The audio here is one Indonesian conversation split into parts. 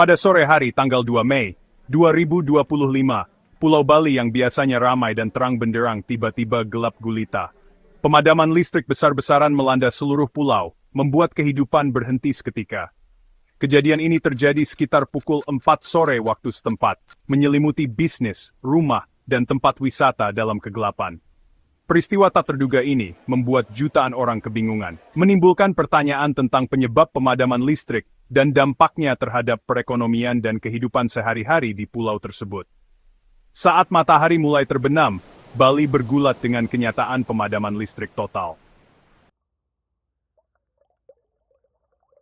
Pada sore hari tanggal 2 Mei 2025, Pulau Bali yang biasanya ramai dan terang benderang tiba-tiba gelap gulita. Pemadaman listrik besar-besaran melanda seluruh pulau, membuat kehidupan berhenti seketika. Kejadian ini terjadi sekitar pukul 4 sore waktu setempat, menyelimuti bisnis, rumah, dan tempat wisata dalam kegelapan. Peristiwa tak terduga ini membuat jutaan orang kebingungan, menimbulkan pertanyaan tentang penyebab pemadaman listrik dan dampaknya terhadap perekonomian dan kehidupan sehari-hari di pulau tersebut. Saat matahari mulai terbenam, Bali bergulat dengan kenyataan pemadaman listrik total.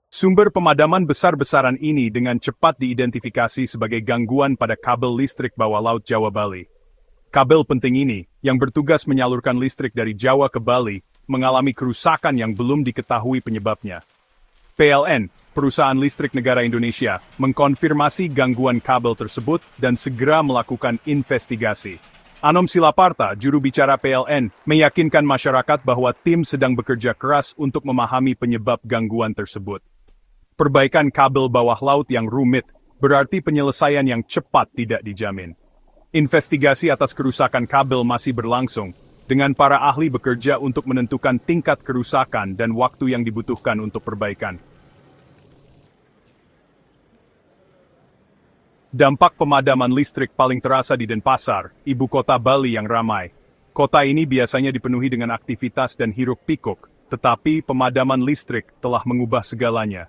Sumber pemadaman besar-besaran ini dengan cepat diidentifikasi sebagai gangguan pada kabel listrik bawah laut Jawa Bali. Kabel penting ini, yang bertugas menyalurkan listrik dari Jawa ke Bali, mengalami kerusakan yang belum diketahui penyebabnya. PLN, Perusahaan Listrik Negara Indonesia, mengkonfirmasi gangguan kabel tersebut dan segera melakukan investigasi. Anom Silaparta, juru bicara PLN, meyakinkan masyarakat bahwa tim sedang bekerja keras untuk memahami penyebab gangguan tersebut. Perbaikan kabel bawah laut yang rumit berarti penyelesaian yang cepat tidak dijamin. Investigasi atas kerusakan kabel masih berlangsung, dengan para ahli bekerja untuk menentukan tingkat kerusakan dan waktu yang dibutuhkan untuk perbaikan. Dampak pemadaman listrik paling terasa di Denpasar, ibu kota Bali yang ramai. Kota ini biasanya dipenuhi dengan aktivitas dan hiruk-pikuk, tetapi pemadaman listrik telah mengubah segalanya.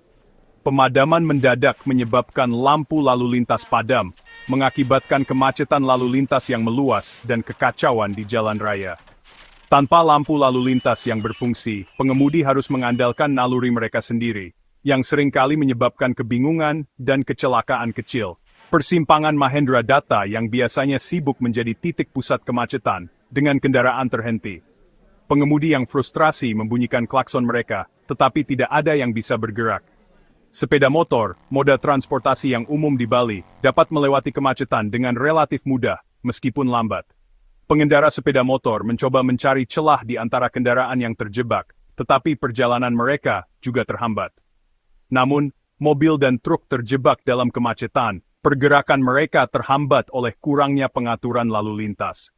Pemadaman mendadak menyebabkan lampu lalu lintas padam, mengakibatkan kemacetan lalu lintas yang meluas dan kekacauan di jalan raya. Tanpa lampu lalu lintas yang berfungsi, pengemudi harus mengandalkan naluri mereka sendiri, yang seringkali menyebabkan kebingungan dan kecelakaan kecil. Persimpangan Mahendra Data yang biasanya sibuk menjadi titik pusat kemacetan, dengan kendaraan terhenti. Pengemudi yang frustrasi membunyikan klakson mereka, tetapi tidak ada yang bisa bergerak. Sepeda motor, moda transportasi yang umum di Bali, dapat melewati kemacetan dengan relatif mudah, meskipun lambat. Pengendara sepeda motor mencoba mencari celah di antara kendaraan yang terjebak, tetapi perjalanan mereka juga terhambat. Namun, mobil dan truk terjebak dalam kemacetan, pergerakan mereka terhambat oleh kurangnya pengaturan lalu lintas.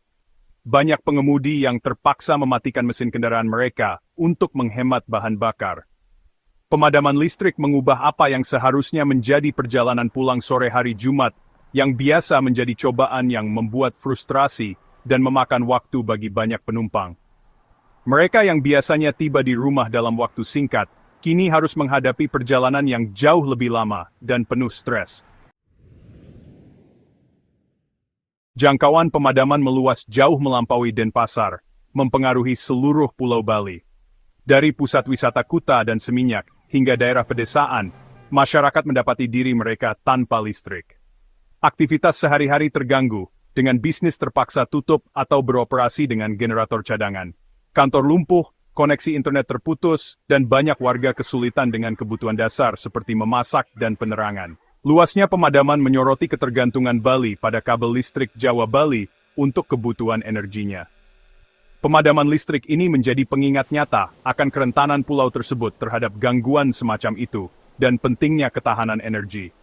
Banyak pengemudi yang terpaksa mematikan mesin kendaraan mereka untuk menghemat bahan bakar. Pemadaman listrik mengubah apa yang seharusnya menjadi perjalanan pulang sore hari Jumat, yang biasa menjadi cobaan yang membuat frustrasi dan memakan waktu bagi banyak penumpang. Mereka yang biasanya tiba di rumah dalam waktu singkat, kini harus menghadapi perjalanan yang jauh lebih lama dan penuh stres. Jangkauan pemadaman meluas jauh melampaui Denpasar, mempengaruhi seluruh Pulau Bali. Dari pusat wisata Kuta dan Seminyak, hingga daerah pedesaan, masyarakat mendapati diri mereka tanpa listrik. Aktivitas sehari-hari terganggu, dengan bisnis terpaksa tutup atau beroperasi dengan generator cadangan. Kantor lumpuh, koneksi internet terputus, dan banyak warga kesulitan dengan kebutuhan dasar seperti memasak dan penerangan. Luasnya pemadaman menyoroti ketergantungan Bali pada kabel listrik Jawa Bali untuk kebutuhan energinya. Pemadaman listrik ini menjadi pengingat nyata akan kerentanan pulau tersebut terhadap gangguan semacam itu, dan pentingnya ketahanan energi.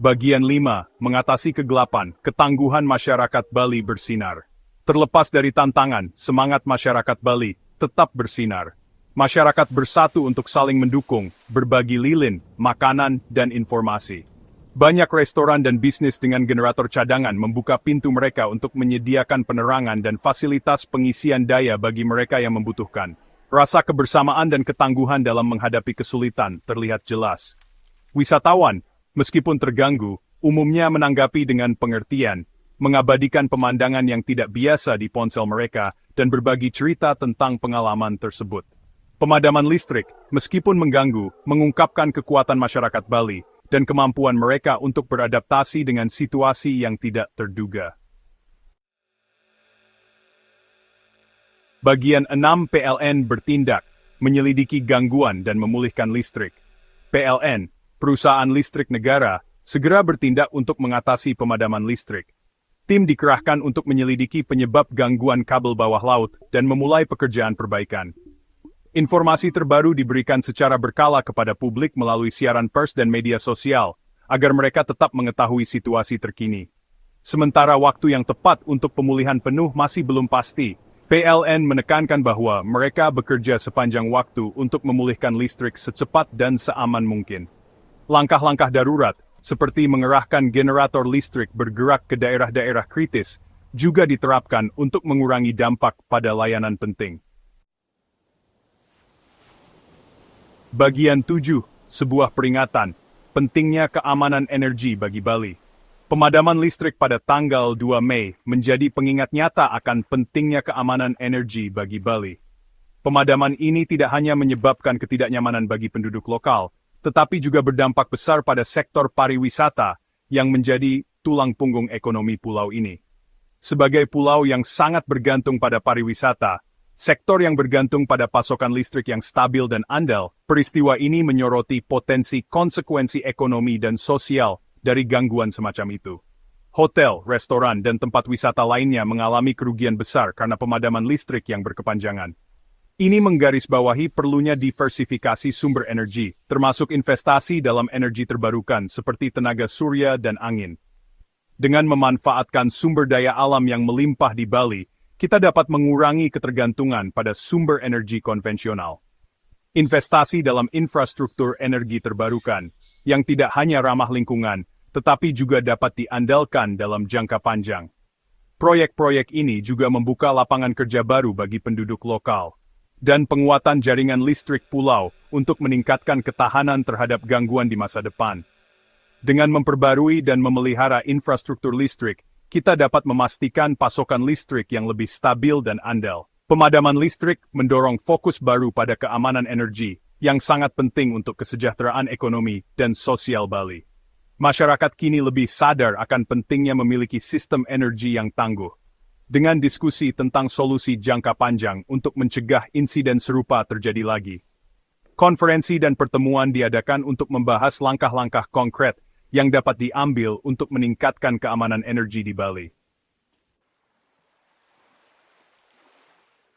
Bagian 5. Mengatasi kegelapan, ketangguhan masyarakat Bali bersinar. Terlepas dari tantangan, semangat masyarakat Bali tetap bersinar. Masyarakat bersatu untuk saling mendukung, berbagi lilin, makanan, dan informasi. Banyak restoran dan bisnis dengan generator cadangan membuka pintu mereka untuk menyediakan penerangan dan fasilitas pengisian daya bagi mereka yang membutuhkan. Rasa kebersamaan dan ketangguhan dalam menghadapi kesulitan terlihat jelas. Wisatawan, meskipun terganggu, umumnya menanggapi dengan pengertian, mengabadikan pemandangan yang tidak biasa di ponsel mereka, dan berbagi cerita tentang pengalaman tersebut. Pemadaman listrik, meskipun mengganggu, mengungkapkan kekuatan masyarakat Bali, dan kemampuan mereka untuk beradaptasi dengan situasi yang tidak terduga. Bagian 6. PLN bertindak, menyelidiki gangguan dan memulihkan listrik. PLN, Perusahaan Listrik Negara, segera bertindak untuk mengatasi pemadaman listrik. Tim dikerahkan untuk menyelidiki penyebab gangguan kabel bawah laut dan memulai pekerjaan perbaikan. Informasi terbaru diberikan secara berkala kepada publik melalui siaran pers dan media sosial, agar mereka tetap mengetahui situasi terkini. Sementara waktu yang tepat untuk pemulihan penuh masih belum pasti, PLN menekankan bahwa mereka bekerja sepanjang waktu untuk memulihkan listrik secepat dan seaman mungkin. Langkah-langkah darurat, seperti mengerahkan generator listrik bergerak ke daerah-daerah kritis, juga diterapkan untuk mengurangi dampak pada layanan penting. Bagian 7, sebuah peringatan, pentingnya keamanan energi bagi Bali. Pemadaman listrik pada tanggal 2 Mei menjadi pengingat nyata akan pentingnya keamanan energi bagi Bali. Pemadaman ini tidak hanya menyebabkan ketidaknyamanan bagi penduduk lokal, tetapi juga berdampak besar pada sektor pariwisata yang menjadi tulang punggung ekonomi pulau ini. Sebagai pulau yang sangat bergantung pada pariwisata, sektor yang bergantung pada pasokan listrik yang stabil dan andal, peristiwa ini menyoroti potensi konsekuensi ekonomi dan sosial dari gangguan semacam itu. Hotel, restoran, dan tempat wisata lainnya mengalami kerugian besar karena pemadaman listrik yang berkepanjangan. Ini menggarisbawahi perlunya diversifikasi sumber energi, termasuk investasi dalam energi terbarukan seperti tenaga surya dan angin. Dengan memanfaatkan sumber daya alam yang melimpah di Bali, kita dapat mengurangi ketergantungan pada sumber energi konvensional. Investasi dalam infrastruktur energi terbarukan, yang tidak hanya ramah lingkungan, tetapi juga dapat diandalkan dalam jangka panjang. Proyek-proyek ini juga membuka lapangan kerja baru bagi penduduk lokal, dan penguatan jaringan listrik pulau untuk meningkatkan ketahanan terhadap gangguan di masa depan. Dengan memperbarui dan memelihara infrastruktur listrik, kita dapat memastikan pasokan listrik yang lebih stabil dan andal. Pemadaman listrik mendorong fokus baru pada keamanan energi, yang sangat penting untuk kesejahteraan ekonomi dan sosial Bali. Masyarakat kini lebih sadar akan pentingnya memiliki sistem energi yang tangguh. Dengan diskusi tentang solusi jangka panjang untuk mencegah insiden serupa terjadi lagi. Konferensi dan pertemuan diadakan untuk membahas langkah-langkah konkret yang dapat diambil untuk meningkatkan keamanan energi di Bali.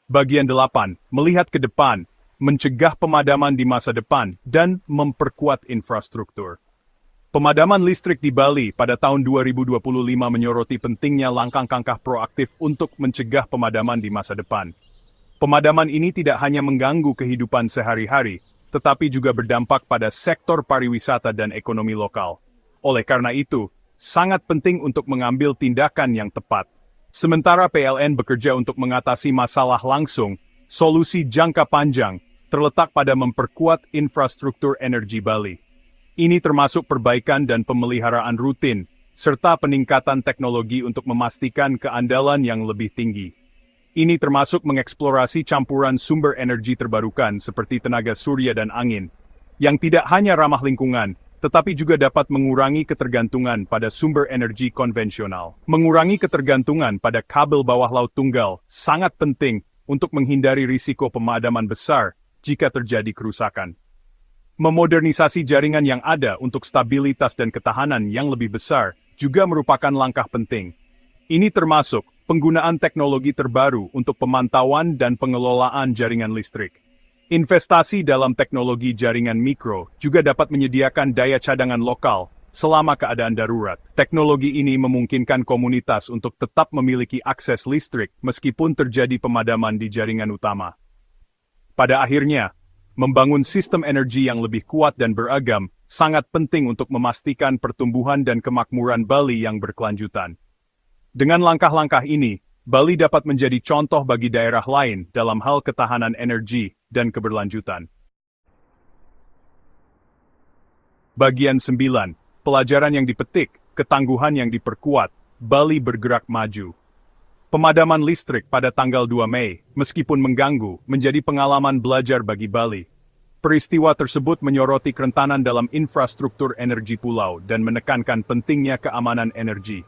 Bagian 8, melihat ke depan, mencegah pemadaman di masa depan, dan memperkuat infrastruktur. Pemadaman listrik di Bali pada tahun 2025 menyoroti pentingnya langkah-langkah proaktif untuk mencegah pemadaman di masa depan. Pemadaman ini tidak hanya mengganggu kehidupan sehari-hari, tetapi juga berdampak pada sektor pariwisata dan ekonomi lokal. Oleh karena itu, sangat penting untuk mengambil tindakan yang tepat. Sementara PLN bekerja untuk mengatasi masalah langsung, solusi jangka panjang terletak pada memperkuat infrastruktur energi Bali. Ini termasuk perbaikan dan pemeliharaan rutin, serta peningkatan teknologi untuk memastikan keandalan yang lebih tinggi. Ini termasuk mengeksplorasi campuran sumber energi terbarukan seperti tenaga surya dan angin, yang tidak hanya ramah lingkungan, tetapi juga dapat mengurangi ketergantungan pada sumber energi konvensional. Mengurangi ketergantungan pada kabel bawah laut tunggal sangat penting untuk menghindari risiko pemadaman besar jika terjadi kerusakan. Memodernisasi jaringan yang ada untuk stabilitas dan ketahanan yang lebih besar juga merupakan langkah penting. Ini termasuk penggunaan teknologi terbaru untuk pemantauan dan pengelolaan jaringan listrik. Investasi dalam teknologi jaringan mikro juga dapat menyediakan daya cadangan lokal selama keadaan darurat. Teknologi ini memungkinkan komunitas untuk tetap memiliki akses listrik meskipun terjadi pemadaman di jaringan utama. Pada akhirnya, membangun sistem energi yang lebih kuat dan beragam sangat penting untuk memastikan pertumbuhan dan kemakmuran Bali yang berkelanjutan. Dengan langkah-langkah ini, Bali dapat menjadi contoh bagi daerah lain dalam hal ketahanan energi dan keberlanjutan. Bagian 9. Pelajaran yang dipetik, ketangguhan yang diperkuat, Bali bergerak maju. Pemadaman listrik pada tanggal 2 Mei, meskipun mengganggu, menjadi pengalaman belajar bagi Bali. Peristiwa tersebut menyoroti kerentanan dalam infrastruktur energi pulau dan menekankan pentingnya keamanan energi.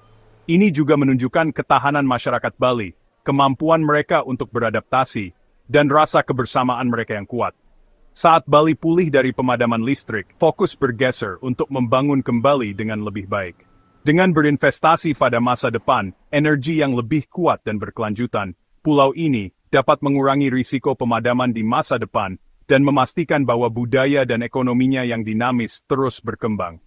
Ini juga menunjukkan ketahanan masyarakat Bali, kemampuan mereka untuk beradaptasi, dan rasa kebersamaan mereka yang kuat. Saat Bali pulih dari pemadaman listrik, fokus bergeser untuk membangun kembali dengan lebih baik. Dengan berinvestasi pada masa depan, energi yang lebih kuat dan berkelanjutan, pulau ini dapat mengurangi risiko pemadaman di masa depan dan memastikan bahwa budaya dan ekonominya yang dinamis terus berkembang.